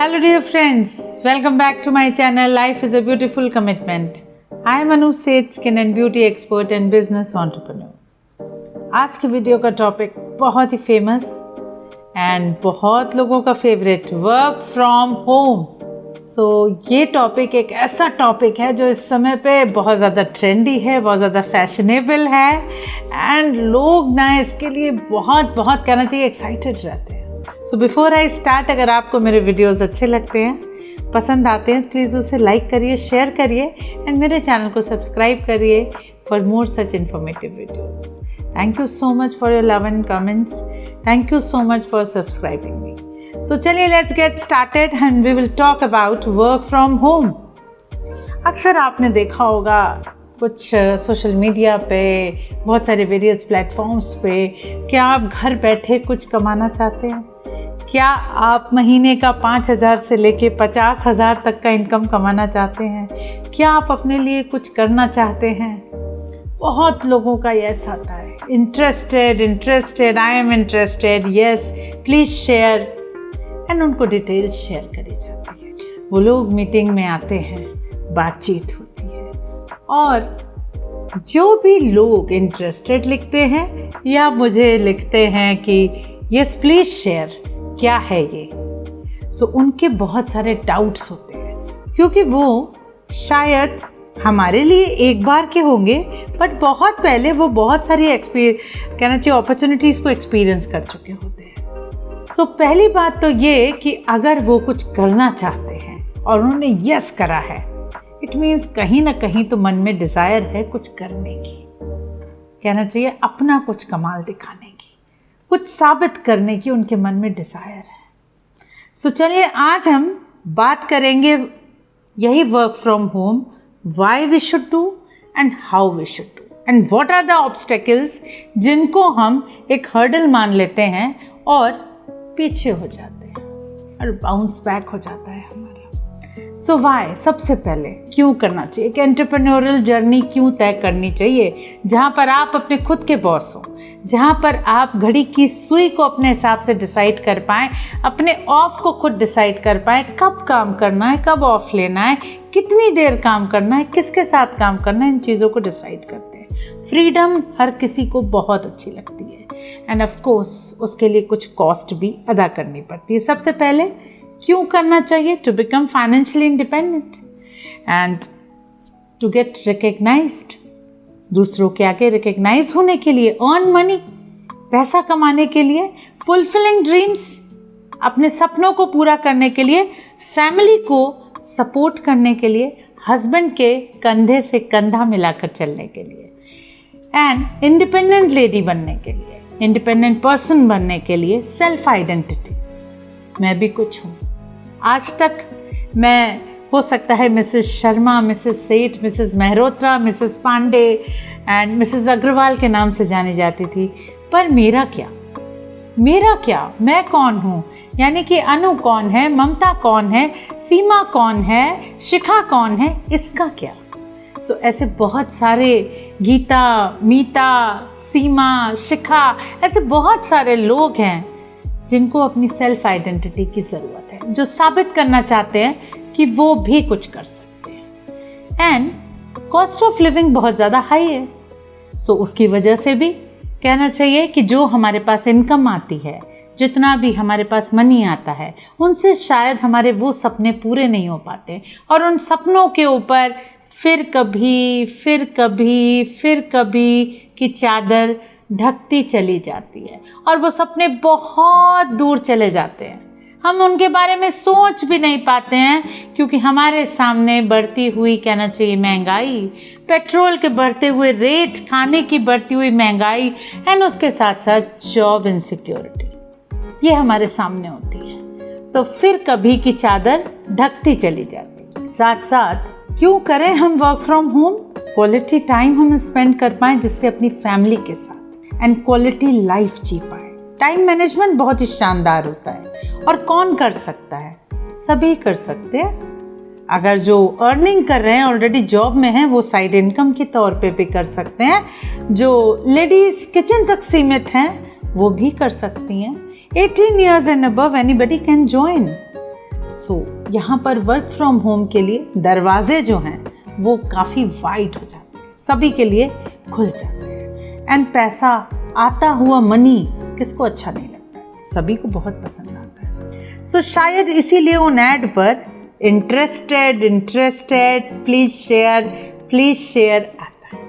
Hello dear friends, welcome back to my channel Life is a Beautiful Commitment. I am Anu Seth, skin and beauty expert and business entrepreneur. आज की video का topic बहुत ही famous and बहुत लोगों का favourite, work from home. सो ये topic एक ऐसा टॉपिक है जो इस समय पे बहुत ज़्यादा ट्रेंडी है, बहुत ज़्यादा फैशनेबल है एंड लोग ना इसके लिए बहुत कहना चाहिए एक्साइटेड रहते हैं. सो बिफोर आई स्टार्ट, अगर आपको मेरे वीडियोस अच्छे लगते हैं, पसंद आते हैं, प्लीज़ उसे लाइक करिए, शेयर करिए एंड मेरे चैनल को सब्सक्राइब करिए for more such informative videos. Thank you so much for your love and comments. Thank you so much for subscribing me. So चलिए let's get started and we will talk about work from home. अक्सर आपने देखा होगा कुछ social media पे, बहुत सारे various platforms पे, क्या आप घर बैठे कुछ कमाना चाहते हैं? क्या आप महीने का 5,000 से लेके 50,000 तक का इनकम कमाना चाहते हैं? क्या आप अपने लिए कुछ करना चाहते हैं? बहुत लोगों का यस आता है, interested, I am interested, yes please share, and उनको डिटेल शेयर करी जाती है. वो लोग मीटिंग में आते हैं, बातचीत होती है और जो भी लोग इंटरेस्टेड लिखते हैं या मुझे लिखते हैं कि यस प्लीज़ शेयर, क्या है ये, सो उनके बहुत सारे डाउट्स होते हैं क्योंकि वो शायद हमारे लिए एक बार के होंगे बट बहुत पहले वो बहुत सारी कहना चाहिए अपॉर्चुनिटीज़ को एक्सपीरियंस कर चुके होते हैं. सो पहली बात तो ये कि अगर वो कुछ करना चाहते हैं और उन्होंने यस करा है, इट मीन्स कहीं ना कहीं तो मन में डिज़ायर है कुछ करने की, कहना चाहिए अपना कुछ कमाल दिखाने की, कुछ साबित करने की उनके मन में डिज़ायर है. सो चलिए आज हम बात करेंगे यही work from home, why we should do and how we should do and what are the obstacles जिनको हम एक हर्डल मान लेते हैं और पीछे हो जाते हैं और बाउंस बैक हो जाता है हमारा. सो व्हाई, सबसे पहले क्यों करना चाहिए, एक एंटरप्रेन्योरियल जर्नी क्यों तय करनी चाहिए जहाँ पर आप अपने खुद के बॉस हो, जहाँ पर आप घड़ी की सुई को अपने हिसाब से डिसाइड कर पाएँ, अपने ऑफ को खुद डिसाइड कर पाएँ, कब काम करना है, कब ऑफ लेना है, कितनी देर काम करना है, किसके साथ काम करना है, इन चीज़ों को डिसाइड करते हैं. फ्रीडम हर किसी को बहुत अच्छी लगती है एंड ऑफ कोर्स उसके लिए कुछ कॉस्ट भी अदा करनी पड़ती है. सबसे पहले क्यों करना चाहिए? To become financially independent and to get recognised, दूसरों के आगे रिकग्नाइज होने के लिए, अर्न मनी, पैसा कमाने के लिए, फुलफिलिंग ड्रीम्स, अपने सपनों को पूरा करने के लिए, फैमिली को सपोर्ट करने के लिए, हस्बैंड के कंधे से कंधा मिलाकर चलने के लिए, एंड इंडिपेंडेंट लेडी बनने के लिए, इंडिपेंडेंट पर्सन बनने के लिए, सेल्फ आइडेंटिटी. मैं भी कुछ हूँ. आज तक मैं, हो सकता है Mrs Sharma, Mrs Seth, Mrs Mehrotra, Mrs Pandey and Mrs Agarwal के नाम से जानी जाती थी, पर मेरा क्या, मैं कौन हूँ, यानी कि अनु कौन है, ममता कौन है, सीमा कौन है, शिखा कौन है, इसका क्या. सो ऐसे बहुत सारे गीता, मीता, सीमा, शिखा, ऐसे बहुत सारे लोग हैं जिनको अपनी सेल्फ आइडेंटिटी की ज़रूरत है, जो साबित करना चाहते हैं कि वो भी कुछ कर सकते हैं. एंड कॉस्ट ऑफ लिविंग बहुत ज़्यादा हाई है. सो उसकी वजह से भी कहना चाहिए कि जो हमारे पास इनकम आती है, जितना भी हमारे पास मनी आता है, उनसे शायद हमारे वो सपने पूरे नहीं हो पाते और उन सपनों के ऊपर फिर कभी की चादर ढकती चली जाती है और वो सपने बहुत दूर चले जाते हैं. हम उनके बारे में सोच भी नहीं पाते हैं क्योंकि हमारे सामने बढ़ती हुई, कहना चाहिए महंगाई, पेट्रोल के बढ़ते हुए रेट, खाने की बढ़ती हुई महंगाई एंड उसके साथ साथ जॉब इनसिक्योरिटी, ये हमारे सामने होती है. तो फिर कभी की चादर ढकती चली जाती है. साथ साथ क्यों करें हम work from home? Quality time हम स्पेंड कर पाएँ जिससे अपनी फैमिली के साथ, एंड क्वालिटी लाइफ जी पाए. टाइम मैनेजमेंट बहुत ही शानदार होता है और कौन कर सकता है? सभी कर सकते हैं. अगर जो अर्निंग कर रहे हैं, ऑलरेडी जॉब में हैं, वो साइड इनकम के तौर पे भी कर सकते हैं. जो लेडीज़ किचन तक सीमित हैं वो भी कर सकती हैं. 18 years and above anybody can join. यहाँ पर वर्क फ्रॉम होम के लिए दरवाजे जो हैं वो काफ़ी वाइड हो जाते हैं, सभी के लिए खुल जाते हैं। एंड पैसा आता हुआ मनी किसको अच्छा नहीं लगता है, सभी को बहुत पसंद आता है। शायद इसीलिए उन ऐड पर इंटरेस्टेड प्लीज शेयर आता है।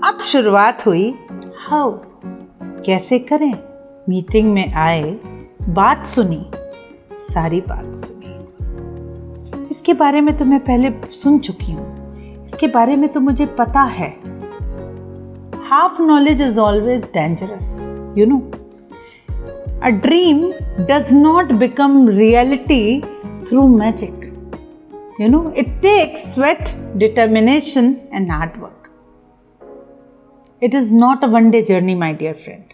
अब शुरुआत हुई हाउ, कैसे करें। मीटिंग में आए, बात सुनी, सारी बात सुनी। इसके बारे में तो मैं पहले सुन चुकी हूँ, इसके बारे में तो मुझे पता है। Half knowledge is always dangerous, you know. A dream does not become reality through magic, you know. It takes sweat, determination and hard work. It is not a one day journey, my dear friend.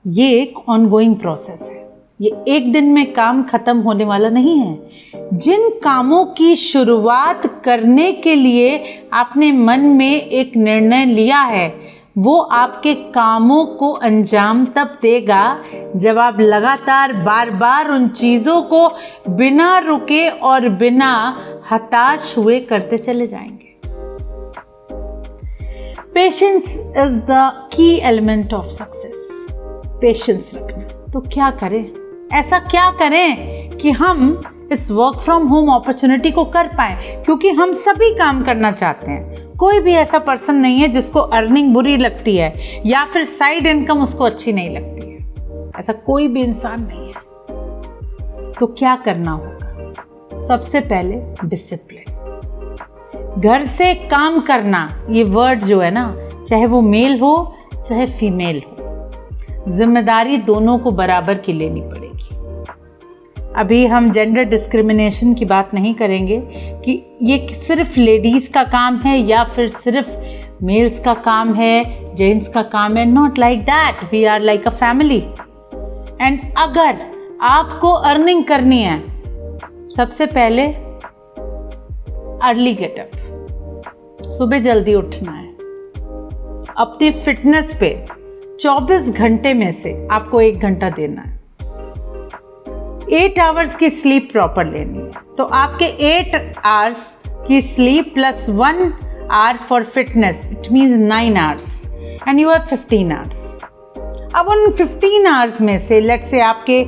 ये एक ongoing process है, ये एक दिन में काम खत्म होने वाला नहीं है। जिन कामों की शुरुआत करने के लिए आपने मन में एक निर्णय लिया है, वो आपके कामों को अंजाम तब देगा जब आप लगातार बार बार उन चीज़ों को बिना रुके और बिना हताश हुए करते चले जाएंगे। पेशेंस इज द की एलिमेंट ऑफ सक्सेस। पेशेंस रखना। तो क्या करें, ऐसा क्या करें कि हम इस वर्क फ्रॉम होम अपॉर्चुनिटी को कर पाएं, क्योंकि हम सभी काम करना चाहते हैं। कोई भी ऐसा पर्सन नहीं है जिसको अर्निंग बुरी लगती है या फिर साइड इनकम उसको अच्छी नहीं लगती है, ऐसा कोई भी इंसान नहीं है। तो क्या करना होगा? सबसे पहले डिसिप्लिन। घर से काम करना, ये वर्ड जो है ना, चाहे वो मेल हो चाहे फीमेल हो, जिम्मेदारी दोनों को बराबर की लेनी पड़ेगी। अभी हम जेंडर डिस्क्रिमिनेशन की बात नहीं करेंगे कि ये सिर्फ लेडीज़ का काम है या फिर सिर्फ मेल्स का काम है, जेंट्स का काम है। Not like that, we are like a family. And अगर आपको अर्निंग करनी है, सबसे पहले अर्ली गेटअप, सुबह जल्दी उठना है। अपनी फिटनेस पे 24 घंटे में से आपको 1 घंटा देना है। 8 आवर्स की स्लीप प्रॉपर लेनी है, तो आपके 8 आवर्स की sleep plus 1 hour for fitness, it means 9 hours and you have 15 hours. अब उन 15 आवर्स में से लेट्स से आपके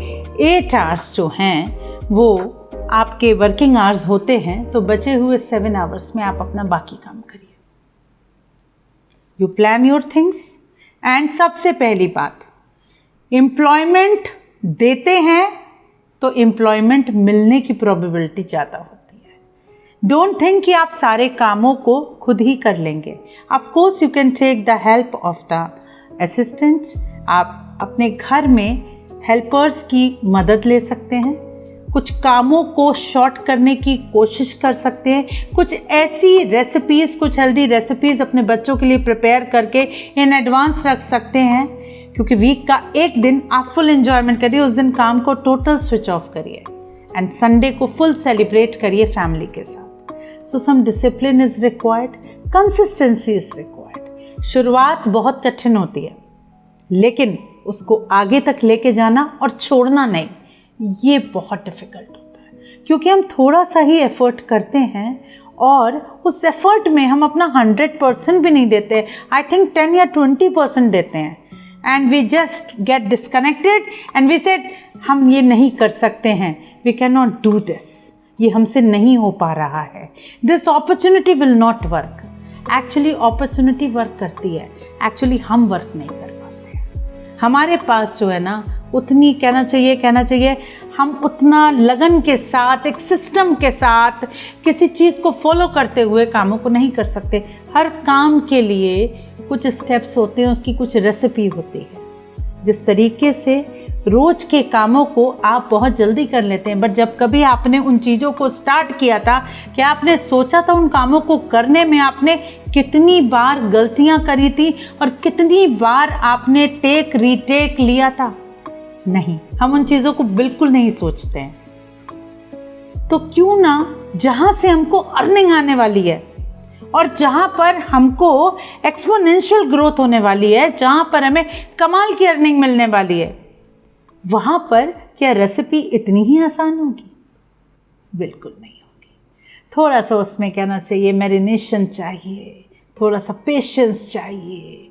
8 आवर्स जो हैं वो आपके वर्किंग आवर्स होते हैं, तो बचे हुए 7 आवर्स में आप अपना बाकी काम करिए। You plan your things. And सबसे पहली बात, एम्प्लॉयमेंट देते हैं तो एम्प्लॉयमेंट मिलने की प्रोबेबिलिटी ज़्यादा होती है। डोंट थिंक कि आप सारे कामों को खुद ही कर लेंगे। Of course you can take the help of the assistants. आप अपने घर में हेल्पर्स की मदद ले सकते हैं, कुछ कामों को शॉर्ट करने की कोशिश कर सकते हैं, कुछ ऐसी रेसिपीज़, कुछ हेल्दी रेसिपीज़ अपने बच्चों के लिए प्रिपेयर करके इन एडवांस रख सकते हैं, क्योंकि वीक का एक दिन आप फुल एंजॉयमेंट करिए, उस दिन काम को टोटल स्विच ऑफ करिए एंड संडे को फुल सेलिब्रेट करिए फैमिली के साथ। So some discipline is required, consistency is required. शुरुआत बहुत कठिन होती है, लेकिन उसको आगे तक लेके जाना और छोड़ना नहीं, ये बहुत डिफ़िकल्ट होता है, क्योंकि हम थोड़ा सा ही एफर्ट करते हैं और उस एफर्ट में हम अपना 100% भी नहीं देते। आई थिंक 10 या 20% देते हैं and we just get disconnected and we said हम ये नहीं कर सकते हैं, we can not do this, ये हमसे नहीं हो पा रहा है, this opportunity will not work. Actually opportunity work करती है, एक्चुअली हम वर्क नहीं कर पाते हैं। हमारे पास जो है ना, उतनी कहना चाहिए हम उतना लगन के साथ, एक सिस्टम के साथ किसी चीज़ को फॉलो करते हुए कामों को नहीं कर सकते। हर काम के लिए कुछ स्टेप्स होते हैं, उसकी कुछ रेसिपी होती है। जिस तरीके से रोज़ के कामों को आप बहुत जल्दी कर लेते हैं, बट जब कभी आपने उन चीज़ों को स्टार्ट किया था, क्या आपने सोचा था उन कामों को करने में आपने कितनी बार गलतियां करी थी और कितनी बार आपने टेक रीटेक लिया था? नहीं, हम उन चीज़ों को बिल्कुल नहीं सोचते हैं। तो क्यों ना जहाँ से हमको अर्निंग आने वाली है और जहाँ पर हमको एक्सपोनेंशियल ग्रोथ होने वाली है, जहाँ पर हमें कमाल की अर्निंग मिलने वाली है, वहाँ पर क्या रेसिपी इतनी ही आसान होगी? बिल्कुल नहीं होगी। थोड़ा सा उसमें कहना चाहिए मैरिनेशन चाहिए, थोड़ा सा पेशेंस चाहिए,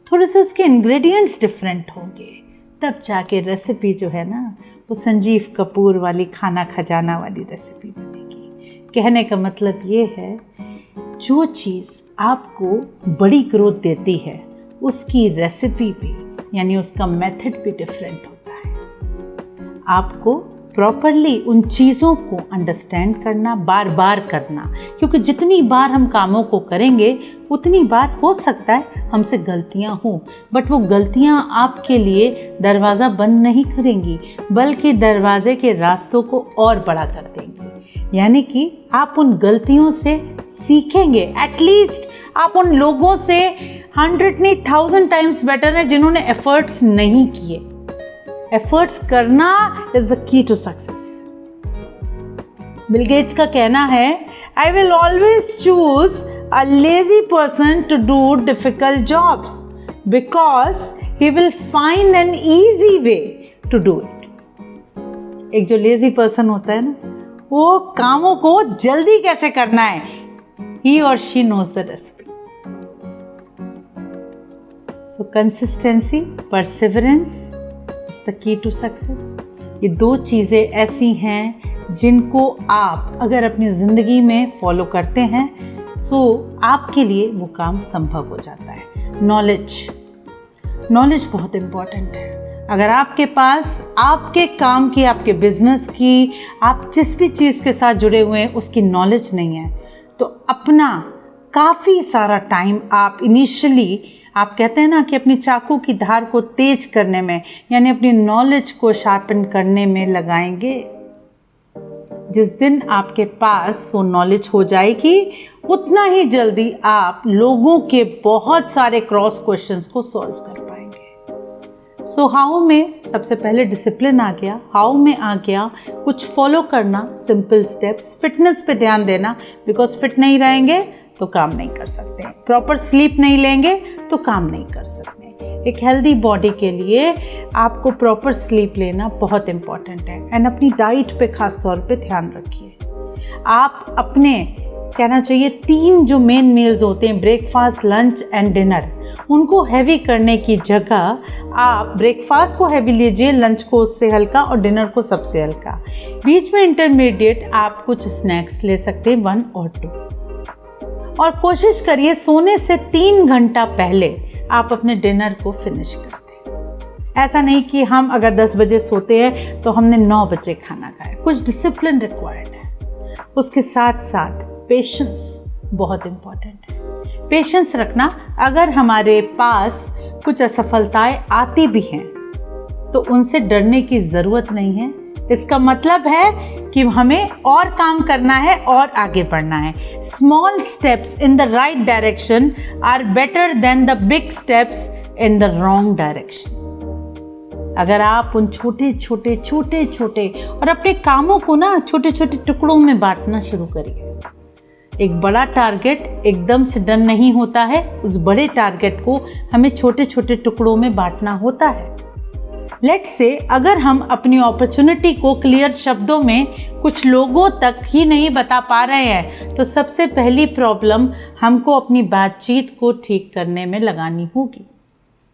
थोड़े से उसके इंग्रेडिएंट्स डिफरेंट होंगे, तब जाके रेसिपी जो है ना वो संजीव कपूर वाली खाना खजाना वाली रेसिपी बनेगी। कहने का मतलब ये है, जो चीज़ आपको बड़ी ग्रोथ देती है उसकी रेसिपी भी यानी उसका मेथड भी डिफरेंट होता है। आपको प्रॉपरली उन चीज़ों को अंडरस्टैंड करना, बार बार करना, क्योंकि जितनी बार हम कामों को करेंगे उतनी बार हो सकता है हमसे गलतियां हों, बट वो गलतियां आपके लिए दरवाज़ा बंद नहीं करेंगी बल्कि दरवाजे के रास्तों को और बड़ा कर देंगी। यानी कि आप उन गलतियों से सीखेंगे। एटलीस्ट आप उन लोगों से 100 नहीं 1000 टाइम्स बेटर है जिन्होंने एफर्ट्स नहीं किए। एफर्ट्स करना is the key to success. Bill Gates का कहना है, I will always choose a lazy person to do difficult jobs because he will find an easy way to do it. एक जो लेजी पर्सन होता है ना, वो कामों को जल्दी कैसे करना है, he or she knows the recipe. So consistency, perseverance is the key to success. ये दो चीज़ें ऐसी हैं जिनको आप अगर अपनी ज़िंदगी में फॉलो करते हैं सो आपके लिए वो काम संभव हो जाता है। नॉलेज बहुत इम्पॉर्टेंट है। अगर आपके पास आपके काम की, आपके बिजनेस की, आप जिस भी चीज़ के साथ जुड़े हुए हैं उसकी नॉलेज नहीं है तो अपना काफ़ी सारा टाइम आप इनिशियली, आप कहते हैं ना कि अपनी चाकू की धार को तेज करने में यानी अपनी नॉलेज को शार्पन करने में लगाएंगे। जिस दिन आपके पास वो नॉलेज हो जाएगी उतना ही जल्दी आप लोगों के बहुत सारे क्रॉस क्वेश्चंस को सॉल्व कर पाएंगे। सो हाउ में सबसे पहले डिसिप्लिन आ गया, हाउ में आ गया कुछ फॉलो करना, सिंपल स्टेप्स, फिटनेस पे ध्यान देना बिकॉज फिट नहीं रहेंगे तो काम नहीं कर सकते, प्रॉपर स्लीप नहीं लेंगे तो काम नहीं कर सकते। एक हेल्दी बॉडी के लिए आपको प्रॉपर स्लीप लेना बहुत इम्पॉर्टेंट है एंड अपनी डाइट पे खास तौर पे ध्यान रखिए। आप अपने कहना चाहिए 3 जो मेन मील्स होते हैं, ब्रेकफास्ट, लंच एंड डिनर, उनको हैवी करने की जगह आप ब्रेकफास्ट को हैवी लीजिए, लंच को उससे हल्का और डिनर को सबसे हल्का। बीच में इंटरमीडिएट आप कुछ स्नैक्स ले सकते हैं 1 और 2 और कोशिश करिए सोने से 3 घंटा पहले आप अपने डिनर को फिनिश कर दें। ऐसा नहीं कि हम अगर 10 बजे सोते हैं तो हमने 9 बजे खाना खाया। कुछ डिसिप्लिन रिक्वायर्ड है। उसके साथ साथ पेशेंस बहुत इम्पॉर्टेंट है। पेशेंस रखना, अगर हमारे पास कुछ असफलताएं आती भी हैं तो उनसे डरने की ज़रूरत नहीं है। इसका मतलब है कि हमें और काम करना है और आगे बढ़ना है। Small steps in the right direction are better than the big steps in the wrong direction. अगर आप उन छोटे छोटे और अपने कामों को ना छोटे छोटे टुकड़ों में बांटना शुरू करिए। एक बड़ा टारगेट एकदम से डन नहीं होता है, उस बड़े टारगेट को हमें छोटे छोटे टुकड़ों में बांटना होता है। लेट्स से अगर हम अपनी अपॉर्चुनिटी को क्लियर शब्दों में कुछ लोगों तक ही नहीं बता पा रहे हैं तो सबसे पहली प्रॉब्लम हमको अपनी बातचीत को ठीक करने में लगानी होगी,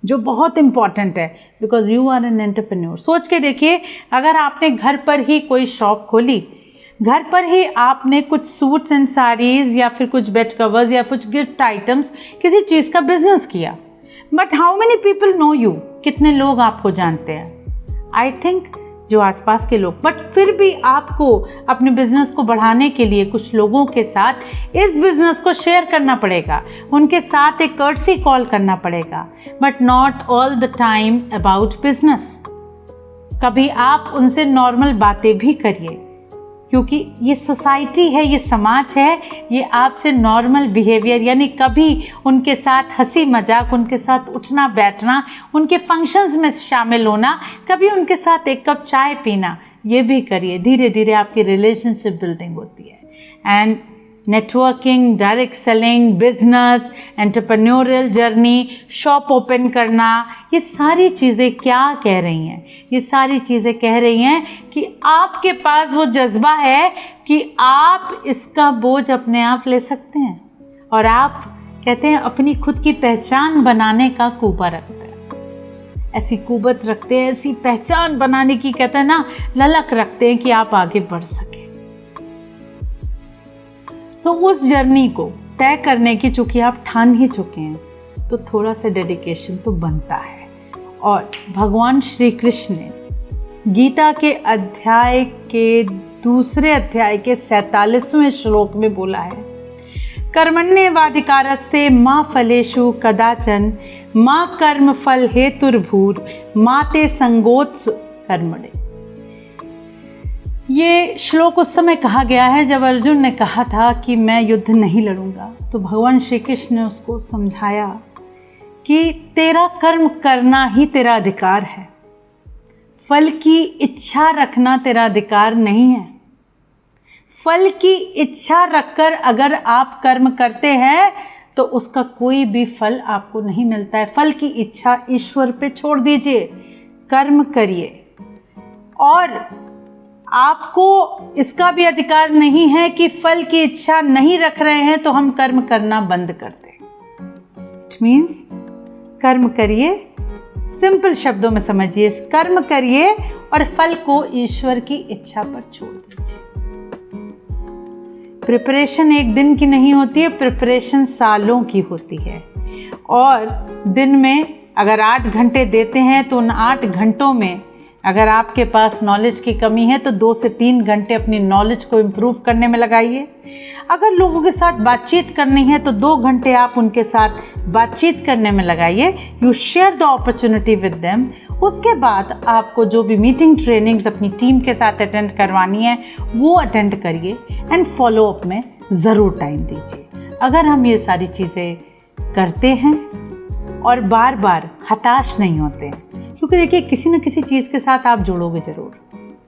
जो बहुत इम्पॉर्टेंट है because you are an entrepreneur. सोच के देखिए, अगर आपने घर पर ही कोई शॉप खोली, घर पर ही आपने कुछ सूट्स एंड साड़ीज़ या फिर कुछ बेड कवर्स या कुछ गिफ्ट आइटम्स, किसी चीज़ का बिजनेस किया, but how many people know you? कितने लोग आपको जानते हैं? आई थिंक जो आसपास के लोग। बट फिर भी आपको अपने बिजनेस को बढ़ाने के लिए कुछ लोगों के साथ इस बिजनेस को शेयर करना पड़ेगा, उनके साथ एक कर्टसी कॉल करना पड़ेगा, but not all the time about business. कभी आप उनसे नॉर्मल बातें भी करिए, क्योंकि ये सोसाइटी है, ये समाज है, ये आपसे नॉर्मल बिहेवियर यानी कभी उनके साथ हंसी मजाक, उनके साथ उठना बैठना, उनके फंक्शंस में शामिल होना, कभी उनके साथ एक कप चाय पीना, ये भी करिए। धीरे धीरे आपकी रिलेशनशिप बिल्डिंग होती है। And networking, direct selling, business, entrepreneurial journey, shop open करना, ये सारी चीज़ें क्या कह रही हैं? ये सारी चीज़ें कह रही हैं कि आपके पास वो जज्बा है कि आप इसका बोझ अपने आप ले सकते हैं, और आप कहते हैं अपनी खुद की पहचान बनाने का कुबा रखते हैं, ऐसी कुवत रखते हैं, ऐसी पहचान बनाने की कहते हैं ना ललक रखते हैं कि आप आगे बढ़ सकें। तो उस जर्नी को तय करने की चूंकि आप ठान ही चुके हैं तो थोड़ा सा डेडिकेशन तो बनता है। और भगवान श्री कृष्ण ने गीता के अध्याय के दूसरे अध्याय के 47वें श्लोक में बोला है, कर्मण्येवाधिकारस्ते मा फलेषु कदाचन मा कर्म फल हेतुर्भूर मा ते संगोत्स कर्मणे। ये श्लोक उस समय कहा गया है जब अर्जुन ने कहा था कि मैं युद्ध नहीं लड़ूंगा, तो भगवान श्री कृष्ण ने उसको समझाया कि तेरा कर्म करना ही तेरा अधिकार है, फल की इच्छा रखना तेरा अधिकार नहीं है। फल की इच्छा रखकर अगर आप कर्म करते हैं तो उसका कोई भी फल आपको नहीं मिलता है। फल की इच्छा ईश्वर पे छोड़ दीजिए, कर्म करिए। और आपको इसका भी अधिकार नहीं है कि फल की इच्छा नहीं रख रहे हैं तो हम कर्म करना बंद कर दें। इट मीन्स कर्म करिए, सिंपल शब्दों में समझिए, कर्म करिए और फल को ईश्वर की इच्छा पर छोड़ दीजिए। प्रिपरेशन एक दिन की नहीं होती है, प्रिपरेशन सालों की होती है। और दिन में अगर 8 घंटे देते हैं तो उन 8 घंटों में अगर आपके पास नॉलेज की कमी है तो 2 से 3 घंटे अपनी नॉलेज को इम्प्रूव करने में लगाइए। अगर लोगों के साथ बातचीत करनी है तो 2 घंटे आप उनके साथ बातचीत करने में लगाइए। You share the opportunity with them. उसके बाद आपको जो भी मीटिंग ट्रेनिंग्स अपनी टीम के साथ अटेंड करवानी है वो अटेंड करिए एंड फॉलो अप में ज़रूर टाइम दीजिए। अगर हम ये सारी चीज़ें करते हैं और बार बार हताश नहीं होते हैं, क्योंकि देखिए किसी न किसी चीज़ के साथ आप जुड़ोगे ज़रूर,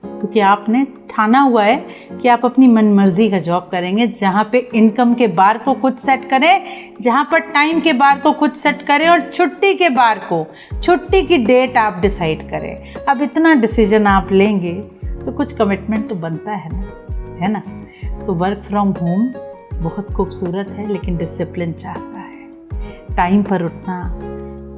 क्योंकि आपने ठाना हुआ है कि आप अपनी मनमर्जी का जॉब करेंगे, जहाँ पे इनकम के बार को खुद सेट करें, जहाँ पर टाइम के बार को खुद सेट करें और छुट्टी के बार को, छुट्टी की डेट आप डिसाइड करें। अब इतना डिसीजन आप लेंगे तो कुछ कमिटमेंट तो बनता है ना। सो वर्क फ्रॉम होम बहुत खूबसूरत है, लेकिन डिसिप्लिन चाहता है। टाइम पर उठना,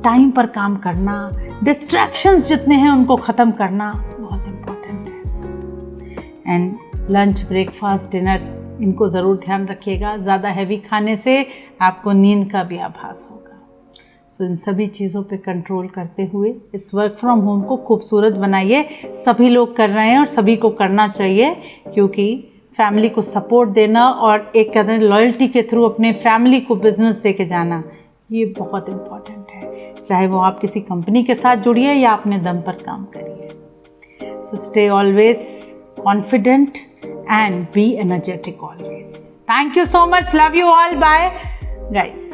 टाइम पर काम करना, डिस्ट्रैक्शंस जितने हैं उनको ख़त्म करना बहुत इम्पोर्टेंट है। एंड लंच, ब्रेकफास्ट, डिनर, इनको ज़रूर ध्यान रखिएगा। ज़्यादा हैवी खाने से आपको नींद का भी आभास होगा। सो इन सभी चीज़ों पे कंट्रोल करते हुए इस वर्क फ्रॉम होम को खूबसूरत बनाइए। सभी लोग कर रहे हैं और सभी को करना चाहिए, क्योंकि फैमिली को सपोर्ट देना और एक कदम लॉयल्टी के थ्रू अपने फैमिली को बिजनेस दे के जाना, ये बहुत इम्पॉर्टेंट है। चाहे वो आप किसी कंपनी के साथ जुड़िए या अपने दम पर काम करिए। So stay always confident and be energetic always. Thank you so much, love you all, bye guys.